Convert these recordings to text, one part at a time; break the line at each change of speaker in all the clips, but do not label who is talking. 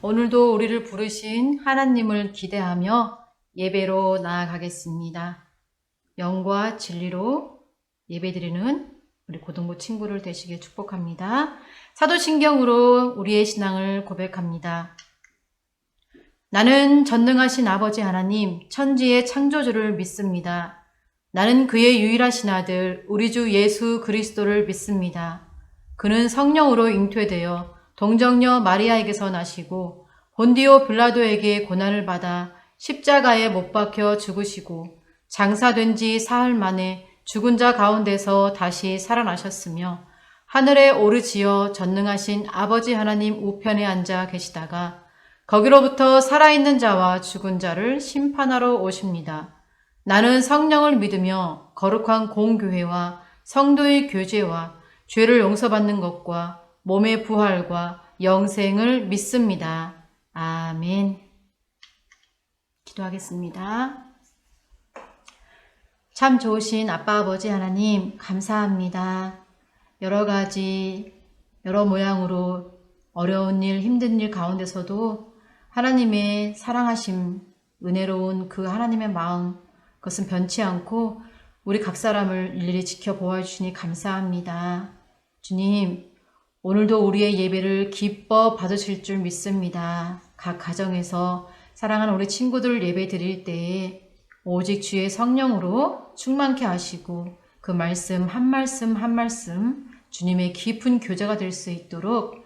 오늘도 우리를 부르신 하나님을 기대하며 예배로 나아가겠습니다. 영과 진리로 예배드리는 우리 고등부 친구를 되시길 축복합니다. 사도신경으로 우리의 신앙을 고백합니다. 나는 전능하신 아버지 하나님, 천지의 창조주를 믿습니다. 나는 그의 유일하신 아들, 우리 주 예수 그리스도를 믿습니다. 그는 성령으로 잉태되어 동정녀 마리아에게서 나시고 본디오 빌라도에게 고난을 받아 십자가에 못 박혀 죽으시고 장사된 지 사흘 만에 죽은 자 가운데서 다시 살아나셨으며 하늘에 오르지어 전능하신 아버지 하나님 우편에 앉아 계시다가 거기로부터 살아있는 자와 죽은 자를 심판하러 오십니다. 나는 성령을 믿으며 거룩한 공교회와 성도의 교제와 죄를 용서받는 것과 몸의 부활과 영생을 믿습니다. 아멘. 기도하겠습니다. 참 좋으신 아빠 아버지 하나님 감사합니다. 여러 가지 여러 모양으로 어려운 일 힘든 일 가운데서도 하나님의 사랑하심 은혜로운 그 하나님의 마음 그것은 변치 않고 우리 각 사람을 일일이 지켜보아 주시니 감사합니다. 주님 오늘도 우리의 예배를 기뻐 받으실 줄 믿습니다. 각 가정에서 사랑하는 우리 친구들 예배 드릴 때에 오직 주의 성령으로 충만케 하시고 그 말씀 한 말씀 주님의 깊은 교제가 될 수 있도록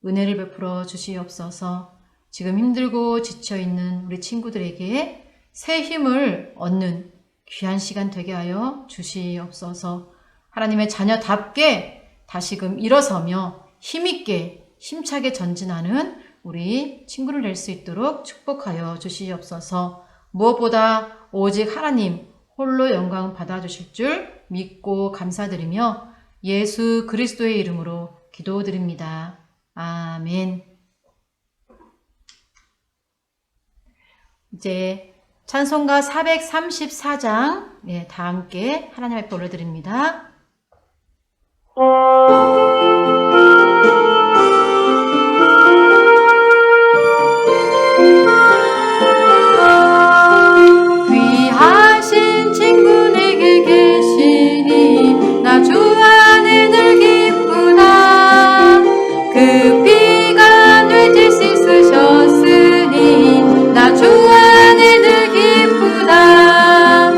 은혜를 베풀어 주시옵소서. 지금 힘들고 지쳐있는 우리 친구들에게 새 힘을 얻는 귀한 시간 되게 하여 주시옵소서. 하나님의 자녀답게 다시금 일어서며 힘있게 힘차게 전진하는 우리 친구를 낼 수 있도록 축복하여 주시옵소서. 무엇보다 오직 하나님 홀로 영광 받아주실 줄 믿고 감사드리며 예수 그리스도의 이름으로 기도드립니다. 아멘. 이제 찬송가 434장 다 함께 하나님 앞에 올려드립니다. 귀하신 친구 내게 계시니 나 주 안에 늘 기쁘다. 그 피가 뇌질 씻으셨으니 나 주 안에 늘 기쁘다.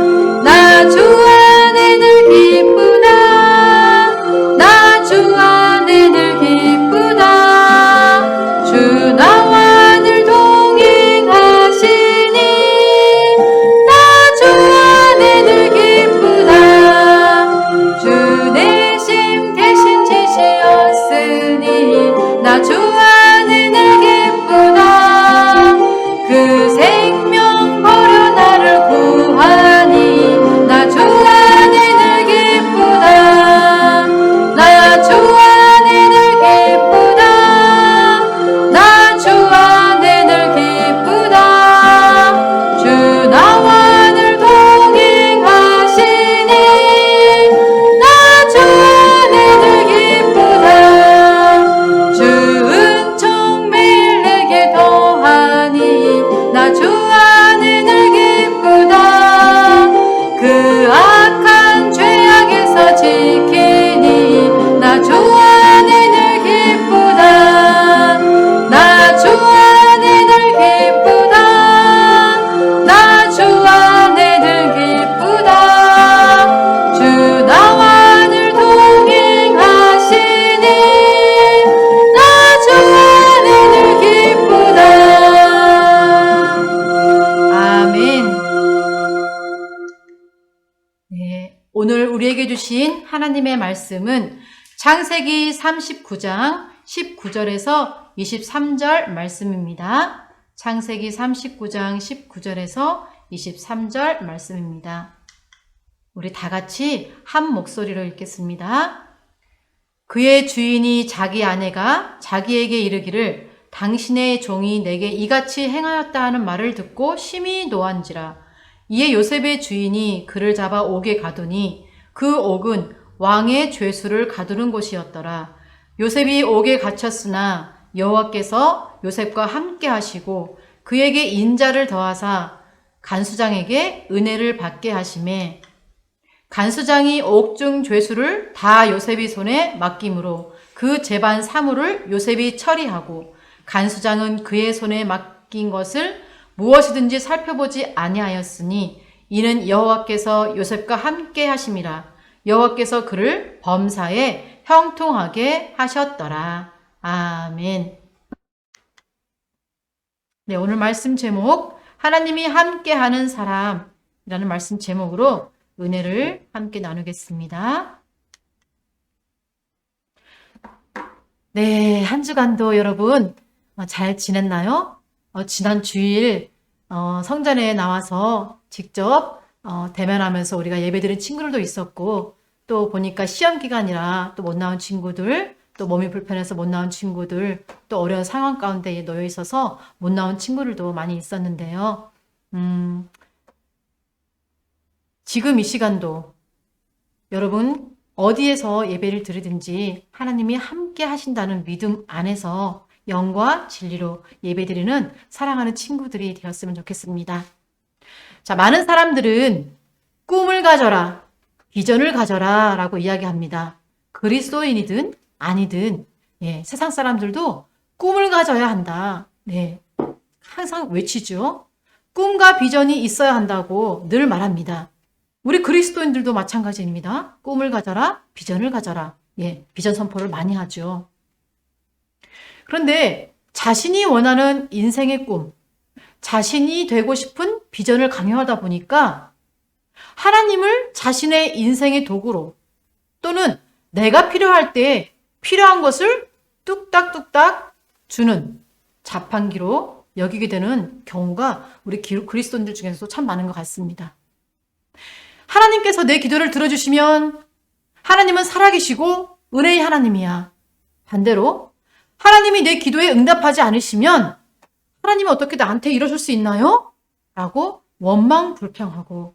나 주 안에 늘 기쁘다. 나 주 안에 늘 기쁘다. 주 나와 늘 동행하시니 나 주 안에 늘 기쁘다. 주 내심 대신 지시었으니 나 주 안에 늘 기쁘다. 그 생명 버려 나를 구하니 나 주 안에 늘 기쁘다. 나 주 안에 늘 기쁘다. 나 주 안에 늘 기쁘다. 주 나와 늘 동행하시니 나 주 안에 늘 기쁘다. 주 은총 매일 내게 더하니 나 주 안에 늘 기쁘다. 그 악한 죄악에서 지키니 나 주 안에 늘 기쁘다. 나 주 안에 늘 기쁘다. 나 주 안에 늘 기쁘다. 주 나와 늘 동행하시니 나 주 안에 늘 기쁘다. 아멘. 네, 오늘 우리에게 주신 하나님의 말씀은 창세기 39장 19절에서 23절 말씀입니다. 창세기 39장 19절에서 23절 말씀입니다. 우리 다 같이 한 목소리로 읽겠습니다. 그의 주인이 자기 아내가 자기에게 이르기를 당신의 종이 내게 이같이 행하였다 하는 말을 듣고 심히 노한지라. 이에 요셉의 주인이 그를 잡아 옥에 가두니 그 옥은 왕의 죄수를 가두는 곳이었더라. 요셉이 옥에 갇혔으나 여호와께서 요셉과 함께 하시고 그에게 인자를 더하사 간수장에게 은혜를 받게 하심에 간수장이 옥중 죄수를 다 요셉이 손에 맡김으로 그 재반 사물을 요셉이 처리하고 간수장은 그의 손에 맡긴 것을 무엇이든지 살펴보지 아니하였으니 이는 여호와께서 요셉과 함께 하심이라. 여호와께서 그를 범사에 형통하게 하셨더라. 아멘. 네, 오늘 말씀 제목 하나님이 함께하는 사람이라는 말씀 제목으로 은혜를 함께 나누겠습니다. 네, 한 주간도 여러분 잘 지냈나요? 지난 주일 성전에 나와서 직접 대면하면서 우리가 예배드린 친구들도 있었고 또 보니까 시험 기간이라 또 못 나온 친구들, 또 몸이 불편해서 못 나온 친구들, 또 어려운 상황 가운데 놓여 있어서 못 나온 친구들도 많이 있었는데요. 지금 이 시간도 여러분 어디에서 예배를 드리든지 하나님이 함께 하신다는 믿음 안에서 영과 진리로 예배드리는 사랑하는 친구들이 되었으면 좋겠습니다. 자, 많은 사람들은 꿈을 가져라, 비전을 가져라 라고 이야기합니다. 그리스도인이든 아니든 세상 사람들도 꿈을 가져야 한다. 네, 항상 외치죠. 꿈과 비전이 있어야 한다고 늘 말합니다. 우리 그리스도인들도 마찬가지입니다. 꿈을 가져라, 비전을 가져라. 비전 선포를 많이 하죠. 그런데 자신이 원하는 인생의 꿈, 자신이 되고 싶은 비전을 강요하다 보니까 하나님을 자신의 인생의 도구로 또는 내가 필요할 때 필요한 것을 뚝딱뚝딱 주는 자판기로 여기게 되는 경우가 우리 그리스도인들 중에서도 참 많은 것 같습니다. 하나님께서 내 기도를 들어주시면 하나님은 살아계시고 은혜의 하나님이야. 반대로 하나님이 내 기도에 응답하지 않으시면 하나님이 어떻게 나한테 이러실 수 있나요? 라고 원망 불평하고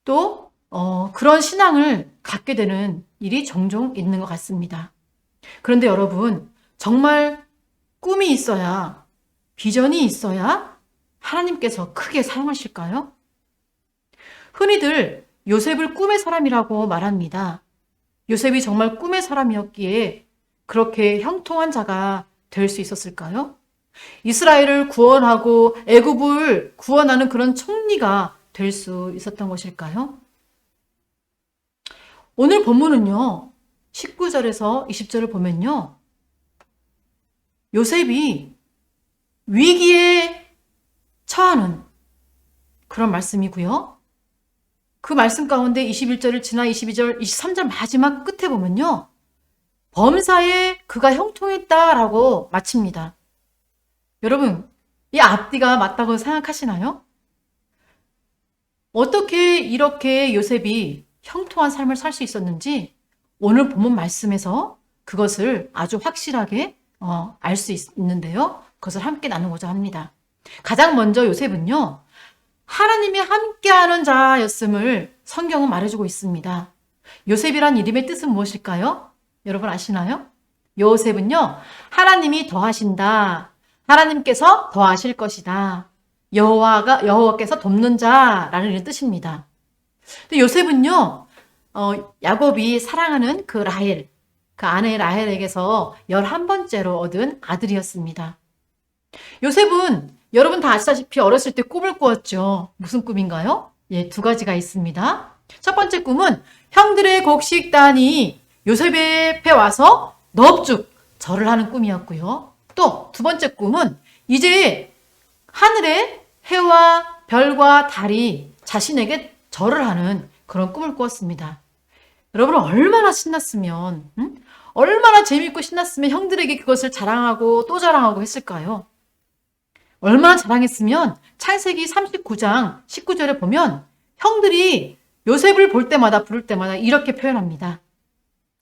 또 그런 신앙을 갖게 되는 일이 종종 있는 것 같습니다. 그런데 여러분, 정말 꿈이 있어야, 비전이 있어야 하나님께서 크게 사용하실까요? 흔히들 요셉을 꿈의 사람이라고 말합니다. 요셉이 정말 꿈의 사람이었기에 그렇게 형통한 자가 될 수 있었을까요? 이스라엘을 구원하고 애굽을 구원하는 그런 총리가 될 수 있었던 것일까요? 오늘 본문은요, 19절에서 20절을 보면요, 요셉이 위기에 처하는 그런 말씀이고요. 그 말씀 가운데 21절을 지나 22절, 23절 마지막 끝에 보면요, 범사에 그가 형통했다라고 마칩니다. 여러분, 이 앞뒤가 맞다고 생각하시나요? 어떻게 이렇게 요셉이 형통한 삶을 살 수 있었는지 오늘 본문 말씀에서 그것을 아주 확실하게 알 수 있는데요. 그것을 함께 나누고자 합니다. 가장 먼저 요셉은요, 하나님이 함께하는 자였음을 성경은 말해주고 있습니다. 요셉이란 이름의 뜻은 무엇일까요? 여러분 아시나요? 요셉은요, 하나님이 더하신다. 하나님께서 더하실 것이다. 여호와께서 돕는 자라는 이런 뜻입니다. 근데 요셉은요, 야곱이 사랑하는 그 라헬, 그 아내 라헬에게서 11번째로 얻은 아들이었습니다. 요셉은 여러분 다 아시다시피 어렸을 때 꿈을 꾸었죠. 무슨 꿈인가요? 두 가지가 있습니다. 첫 번째 꿈은 형들의 곡식단이 요셉의 앞에 와서 넙죽 절을 하는 꿈이었고요. 또 두 번째 꿈은 이제 하늘의 해와 별과 달이 자신에게 절을 하는 그런 꿈을 꾸었습니다. 여러분 얼마나 신났으면, 얼마나 재밌고 신났으면 형들에게 그것을 자랑하고 또 자랑하고 했을까요? 얼마나 자랑했으면 창세기 39장 19절에 보면 형들이 요셉을 볼 때마다 부를 때마다 이렇게 표현합니다.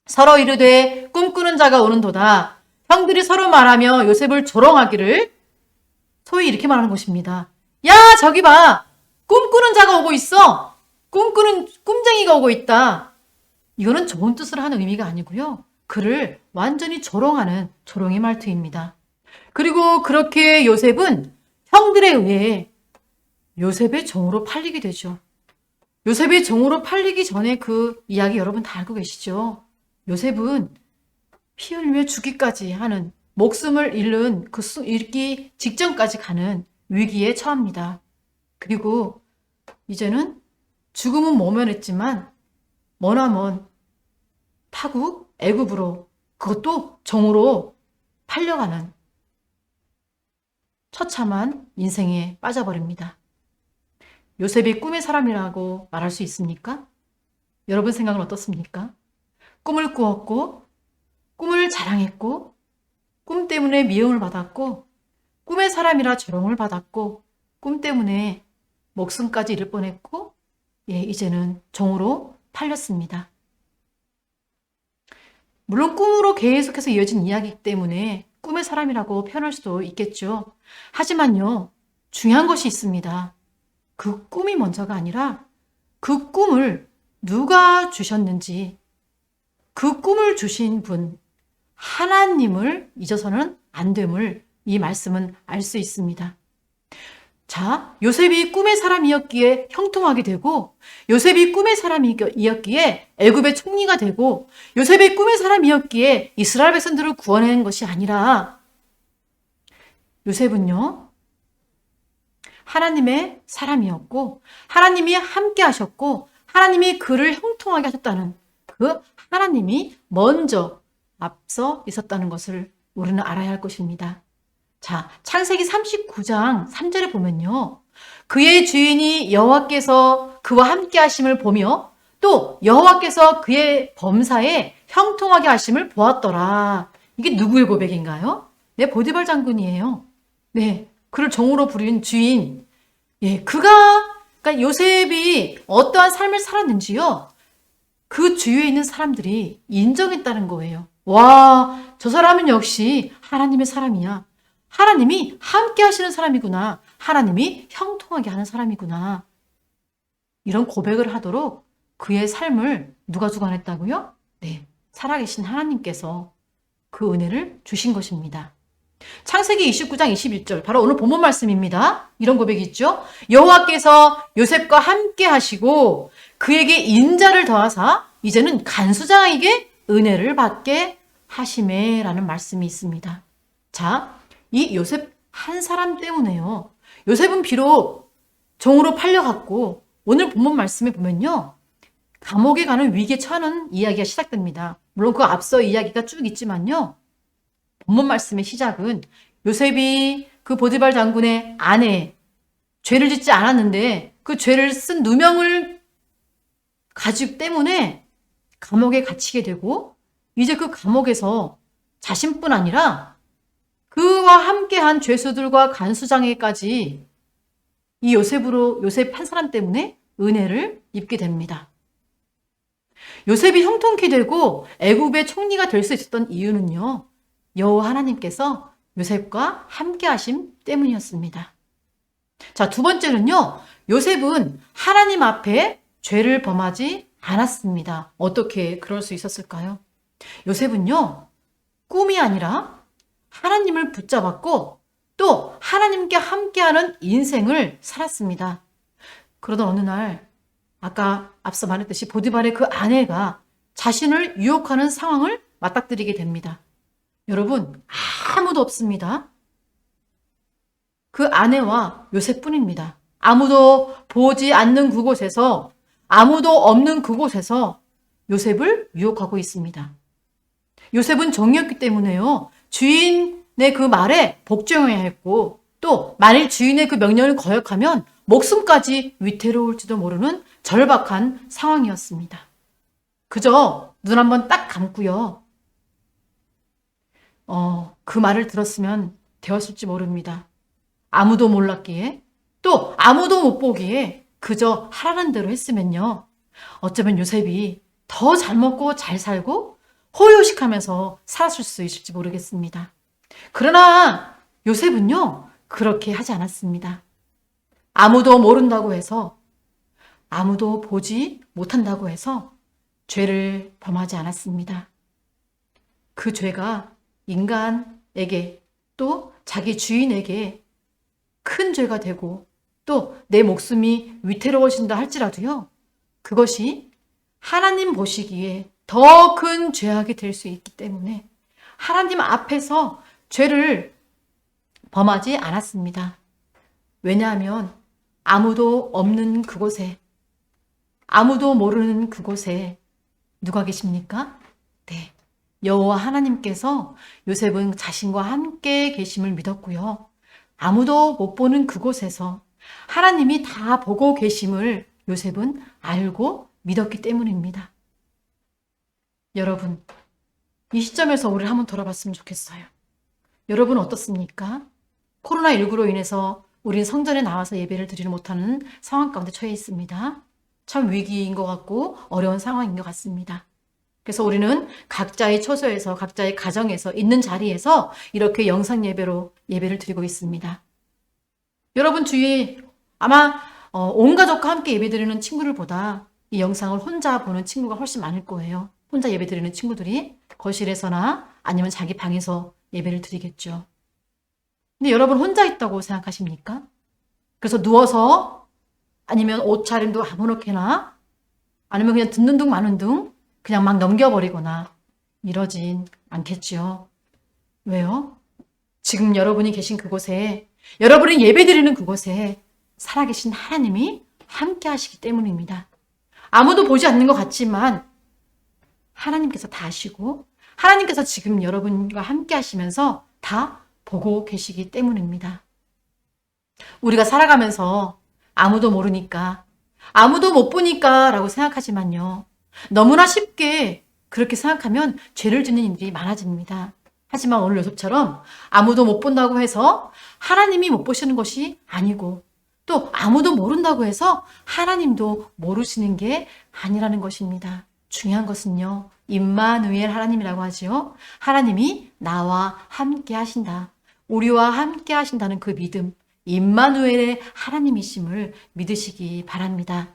서로 이르되 꿈꾸는 자가 오는도다. 형들이 서로 말하며 요셉을 조롱하기를, 소위 이렇게 말하는 것입니다. 야, 저기 봐. 꿈꾸는 자가 오고 있어. 꿈꾸는 꿈쟁이가 오고 있다. 이거는 좋은 뜻을 하는 의미가 아니고요. 그를 완전히 조롱하는 조롱의 말투입니다. 그리고 그렇게 요셉은 형들에 의해 요셉의 종으로 팔리게 되죠. 요셉의 종으로 팔리기 전에 그 이야기 여러분 다 알고 계시죠? 요셉은 피 흘리며 죽기까지 하는 목숨을 잃기 직전까지 가는 위기에 처합니다. 그리고 이제는 죽음은 모면했지만 머나먼 타국 애굽으로 그것도 종으로 팔려가는 처참한 인생에 빠져버립니다. 요셉이 꿈의 사람이라고 말할 수 있습니까? 여러분 생각은 어떻습니까? 꿈을 꾸었고 꿈을 자랑했고 꿈 때문에 미움을 받았고 꿈의 사람이라 조롱을 받았고 꿈 때문에 목숨까지 잃을 뻔했고 이제는 종으로 팔렸습니다. 물론 꿈으로 계속해서 이어진 이야기이기 때문에 꿈의 사람이라고 표현할 수도 있겠죠. 하지만요, 중요한 것이 있습니다. 그 꿈이 먼저가 아니라 그 꿈을 누가 주셨는지, 그 꿈을 주신 분, 하나님을 잊어서는 안 됨을 이 말씀은 알 수 있습니다. 자, 요셉이 꿈의 사람이었기에 형통하게 되고, 요셉이 꿈의 사람이었기에 애굽의 총리가 되고, 요셉이 꿈의 사람이었기에 이스라엘 백성들을 구원한 것이 아니라, 요셉은요, 하나님의 사람이었고, 하나님이 함께 하셨고, 하나님이 그를 형통하게 하셨다는 그 하나님이 먼저 앞서 있었다는 것을 우리는 알아야 할 것입니다. 자, 창세기 39장 3절에 보면요. 그의 주인이 여호와께서 그와 함께 하심을 보며 또 여호와께서 그의 범사에 형통하게 하심을 보았더라. 이게 누구의 고백인가요? 네, 보디발 장군이에요. 네, 그를 종으로 부린 주인. 그러니까 요셉이 어떠한 삶을 살았는지요. 그 주위에 있는 사람들이 인정했다는 거예요. 와, 저 사람은 역시 하나님의 사람이야. 하나님이 함께 하시는 사람이구나. 하나님이 형통하게 하는 사람이구나. 이런 고백을 하도록 그의 삶을 누가 주관했다고요? 네, 살아계신 하나님께서 그 은혜를 주신 것입니다. 창세기 29장 21절, 바로 오늘 본문 말씀입니다. 이런 고백이 있죠. 여호와께서 요셉과 함께 하시고 그에게 인자를 더하사 이제는 간수장에게 은혜를 받게 하시매 라는 말씀이 있습니다. 자, 이 요셉 한 사람 때문에요. 요셉은 비록 종으로 팔려갔고 오늘 본문 말씀에 보면요. 감옥에 가는 위기에 처하는 이야기가 시작됩니다. 물론 그 앞서 이야기가 쭉 있지만요. 본문 말씀의 시작은 요셉이 그 보디발 장군의 아내, 죄를 짓지 않았는데 그 죄를 쓴 누명을 가지고 때문에 감옥에 갇히게 되고 이제 그 감옥에서 자신뿐 아니라 그와 함께한 죄수들과 간수장에까지 이 요셉 한 사람 때문에 은혜를 입게 됩니다. 요셉이 형통케 되고 애굽의 총리가 될 수 있었던 이유는요. 여호와 하나님께서 요셉과 함께 하심 때문이었습니다. 자, 두 번째는요. 요셉은 하나님 앞에 죄를 범하지 않았습니다. 어떻게 그럴 수 있었을까요? 요셉은요. 꿈이 아니라 하나님을 붙잡았고 또 하나님께 함께하는 인생을 살았습니다. 그러던 어느 날 아까 앞서 말했듯이 보디발의 그 아내가 자신을 유혹하는 상황을 맞닥뜨리게 됩니다. 여러분, 아무도 없습니다. 그 아내와 요셉뿐입니다. 아무도 보지 않는 그곳에서, 아무도 없는 그곳에서 요셉을 유혹하고 있습니다. 요셉은 종이었기 때문에요. 주인의 그 말에 복종해야 했고 또 만일 주인의 그 명령을 거역하면 목숨까지 위태로울지도 모르는 절박한 상황이었습니다. 그저 눈 한번 딱 감고요. 그 말을 들었으면 되었을지 모릅니다. 아무도 몰랐기에 또 아무도 못 보기에 그저 하라는 대로 했으면요. 어쩌면 요셉이 더 잘 먹고 잘 살고 호의호식하면서 살았을 수 있을지 모르겠습니다. 그러나 요셉은요. 그렇게 하지 않았습니다. 아무도 모른다고 해서 아무도 보지 못한다고 해서 죄를 범하지 않았습니다. 그 죄가 인간에게 또 자기 주인에게 큰 죄가 되고 또 내 목숨이 위태로워진다 할지라도요. 그것이 하나님 보시기에 더 큰 죄악이 될 수 있기 때문에 하나님 앞에서 죄를 범하지 않았습니다. 왜냐하면 아무도 없는 그곳에, 아무도 모르는 그곳에 누가 계십니까? 네, 여호와 하나님께서 요셉은 자신과 함께 계심을 믿었고요. 아무도 못 보는 그곳에서 하나님이 다 보고 계심을 요셉은 알고 믿었기 때문입니다. 여러분, 이 시점에서 우리를 한번 돌아봤으면 좋겠어요. 여러분 어떻습니까? 코로나19로 인해서 우린 성전에 나와서 예배를 드리지 못하는 상황 가운데 처해 있습니다. 참 위기인 것 같고 어려운 상황인 것 같습니다. 그래서 우리는 각자의 처소에서 각자의 가정에서 있는 자리에서 이렇게 영상 예배로 예배를 드리고 있습니다. 여러분 주위에 아마 온 가족과 함께 예배 드리는 친구들보다 이 영상을 혼자 보는 친구가 훨씬 많을 거예요. 혼자 예배 드리는 친구들이 거실에서나 아니면 자기 방에서 예배를 드리겠죠. 근데 여러분 혼자 있다고 생각하십니까? 그래서 누워서 아니면 옷차림도 아무렇게나 아니면 그냥 듣는 둥 마는 둥 그냥 막 넘겨버리거나 이러진 않겠죠. 왜요? 지금 여러분이 계신 그곳에, 여러분이 예배드리는 그곳에 살아계신 하나님이 함께 하시기 때문입니다. 아무도 보지 않는 것 같지만 하나님께서 다 아시고 하나님께서 지금 여러분과 함께 하시면서 다 보고 계시기 때문입니다. 우리가 살아가면서 아무도 모르니까, 아무도 못 보니까 라고 생각하지만요. 너무나 쉽게 그렇게 생각하면 죄를 짓는 일이 많아집니다. 하지만 오늘 요셉처럼 아무도 못 본다고 해서 하나님이 못 보시는 것이 아니고 또 아무도 모른다고 해서 하나님도 모르시는 게 아니라는 것입니다. 중요한 것은요. 임마누엘 하나님이라고 하지요. 하나님이 나와 함께 하신다. 우리와 함께 하신다는 그 믿음, 임마누엘의 하나님이심을 믿으시기 바랍니다.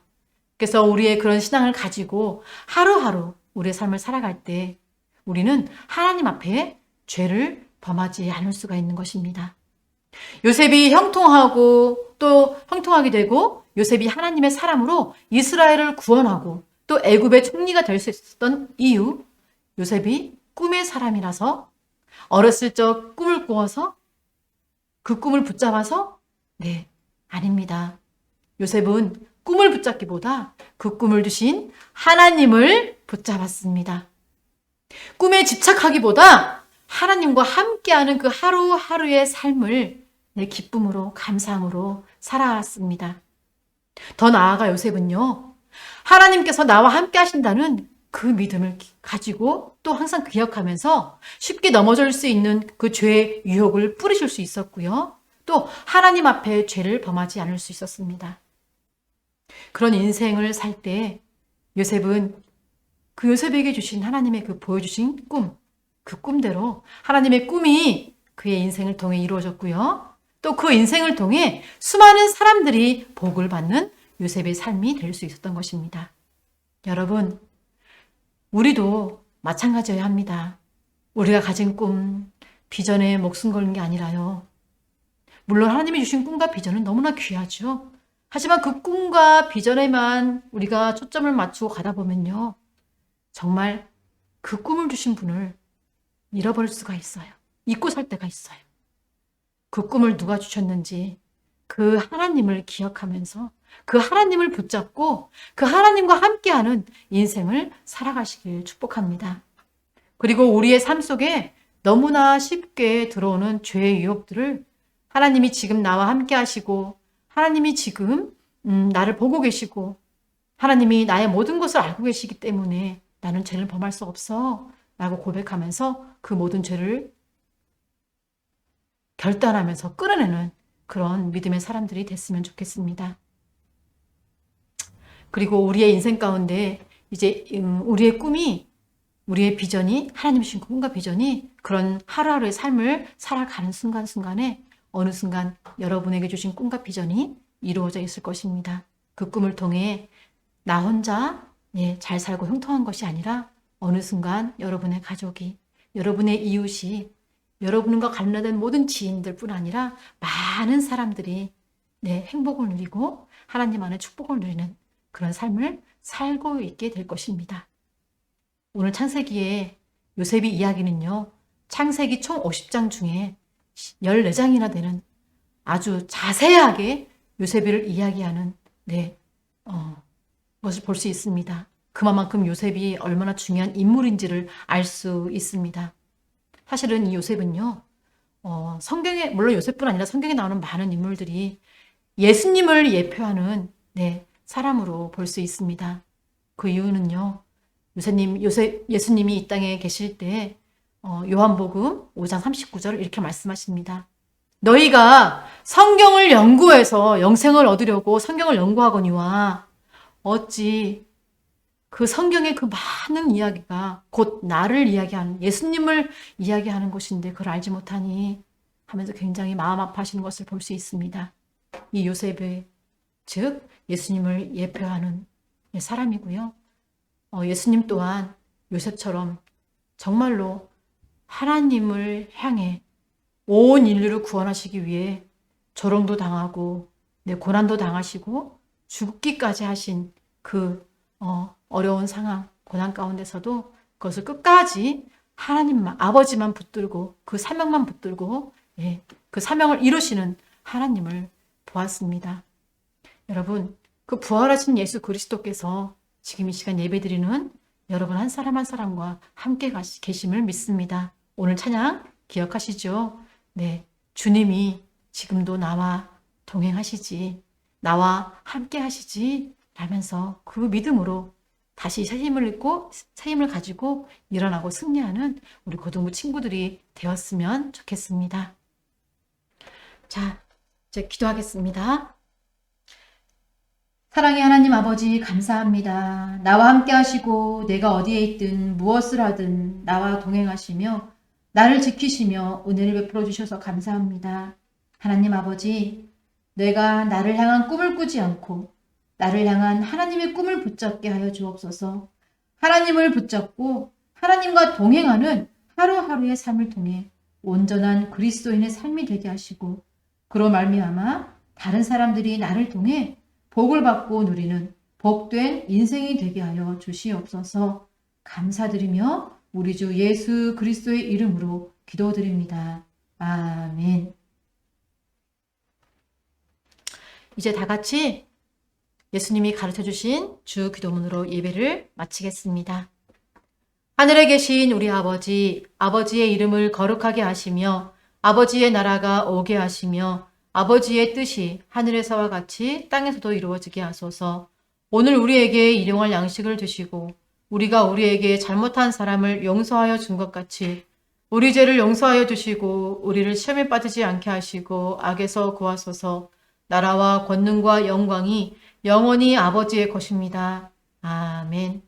그래서 우리의 그런 신앙을 가지고 하루하루 우리의 삶을 살아갈 때 우리는 하나님 앞에 죄를 범하지 않을 수가 있는 것입니다. 요셉이 형통하고 또 형통하게 되고 요셉이 하나님의 사람으로 이스라엘을 구원하고 또 애굽의 총리가 될 수 있었던 이유, 요셉이 꿈의 사람이라서 어렸을 적 꿈을 꾸어서 그 꿈을 붙잡아서? 네, 아닙니다. 요셉은 꿈을 붙잡기보다 그 꿈을 주신 하나님을 붙잡았습니다. 꿈에 집착하기보다 하나님과 함께하는 그 하루하루의 삶을 내 기쁨으로 감사함으로 살아왔습니다. 더 나아가 요셉은요. 하나님께서 나와 함께 하신다는 그 믿음을 가지고 또 항상 기억하면서 쉽게 넘어질 수 있는 그 죄의 유혹을 뿌리실 수 있었고요. 또 하나님 앞에 죄를 범하지 않을 수 있었습니다. 그런 인생을 살 때 요셉은 그 요셉에게 주신 하나님의 그 보여주신 꿈, 그 꿈대로 하나님의 꿈이 그의 인생을 통해 이루어졌고요. 또 그 인생을 통해 수많은 사람들이 복을 받는 요셉의 삶이 될 수 있었던 것입니다. 여러분, 우리도 마찬가지여야 합니다. 우리가 가진 꿈, 비전에 목숨 걸는 게 아니라요. 물론 하나님이 주신 꿈과 비전은 너무나 귀하죠. 하지만 그 꿈과 비전에만 우리가 초점을 맞추고 가다 보면요. 정말 그 꿈을 주신 분을 잃어버릴 수가 있어요. 잊고 살 때가 있어요. 그 꿈을 누가 주셨는지 그 하나님을 기억하면서 그 하나님을 붙잡고 그 하나님과 함께하는 인생을 살아가시길 축복합니다. 그리고 우리의 삶 속에 너무나 쉽게 들어오는 죄의 유혹들을 하나님이 지금 나와 함께 하시고 하나님이 지금 나를 보고 계시고 하나님이 나의 모든 것을 알고 계시기 때문에 나는 죄를 범할 수 없어 라고 고백하면서 그 모든 죄를 결단하면서 끌어내는 그런 믿음의 사람들이 됐으면 좋겠습니다. 그리고 우리의 인생 가운데 이제 우리의 꿈이 우리의 비전이 하나님 주신 꿈과 비전이 그런 하루하루의 삶을 살아가는 순간순간에 어느 순간 여러분에게 주신 꿈과 비전이 이루어져 있을 것입니다. 그 꿈을 통해 나 혼자 잘 살고 형통한 것이 아니라 어느 순간 여러분의 가족이 여러분의 이웃이 여러분과 관련된 모든 지인들뿐 아니라 많은 사람들이 행복을 누리고 하나님 안에 축복을 누리는 그런 삶을 살고 있게 될 것입니다. 오늘 창세기의 요셉이 이야기는요. 창세기 총 50장 중에 14장이나 되는 아주 자세하게 요셉을 이야기하는 것을 볼 수 있습니다. 그만큼 요셉이 얼마나 중요한 인물인지를 알 수 있습니다. 사실은 이 요셉은요. 성경에 물론 요셉뿐 아니라 성경에 나오는 많은 인물들이 예수님을 예표하는 사람으로 볼 수 있습니다. 그 이유는요. 예수님이 이 땅에 계실 때 요한복음 5장 39절 이렇게 말씀하십니다. 너희가 성경을 연구해서 영생을 얻으려고 성경을 연구하거니와 어찌 그 성경의 그 많은 이야기가 곧 나를 이야기하는 예수님을 이야기하는 것인데 그걸 알지 못하니 하면서 굉장히 마음 아파하시는 것을 볼 수 있습니다. 이 요셉의 즉 예수님을 예표하는 사람이고요. 예수님 또한 요셉처럼 정말로 하나님을 향해 온 인류를 구원하시기 위해 조롱도 당하고 고난도 당하시고 죽기까지 하신 그 어려운 상황, 고난 가운데서도 그것을 끝까지 하나님만, 아버지만 붙들고 그 사명만 붙들고 그 사명을 이루시는 하나님을 보았습니다. 여러분, 그 부활하신 예수 그리스도께서 지금 이 시간 예배드리는 여러분 한 사람 한 사람과 함께 계심을 믿습니다. 오늘 찬양 기억하시죠? 주님이 지금도 나와 동행하시지, 나와 함께 하시지 라면서 그 믿음으로 다시 새 힘을 얻고 새 힘을 가지고 일어나고 승리하는 우리 고등부 친구들이 되었으면 좋겠습니다. 자, 이제 기도하겠습니다. 사랑의 하나님 아버지 감사합니다. 나와 함께 하시고 내가 어디에 있든 무엇을 하든 나와 동행하시며 나를 지키시며 은혜를 베풀어 주셔서 감사합니다. 하나님 아버지, 내가 나를 향한 꿈을 꾸지 않고 나를 향한 하나님의 꿈을 붙잡게 하여 주옵소서. 하나님을 붙잡고 하나님과 동행하는 하루하루의 삶을 통해 온전한 그리스도인의 삶이 되게 하시고 그로 말미암아 다른 사람들이 나를 통해 복을 받고 누리는 복된 인생이 되게 하여 주시옵소서. 감사드리며 우리 주 예수 그리스도의 이름으로 기도드립니다. 아멘. 이제 다 같이 예수님이 가르쳐 주신 주 기도문으로 예배를 마치겠습니다. 하늘에 계신 우리 아버지, 아버지의 이름을 거룩하게 하시며 아버지의 나라가 오게 하시며 아버지의 뜻이 하늘에서와 같이 땅에서도 이루어지게 하소서. 오늘 우리에게 일용할 양식을 주시고 우리가 우리에게 잘못한 사람을 용서하여 준 것 같이 우리 죄를 용서하여 주시고 우리를 시험에 빠지지 않게 하시고 악에서 구하소서. 나라와 권능과 영광이 영원히 아버지의 것입니다. 아멘.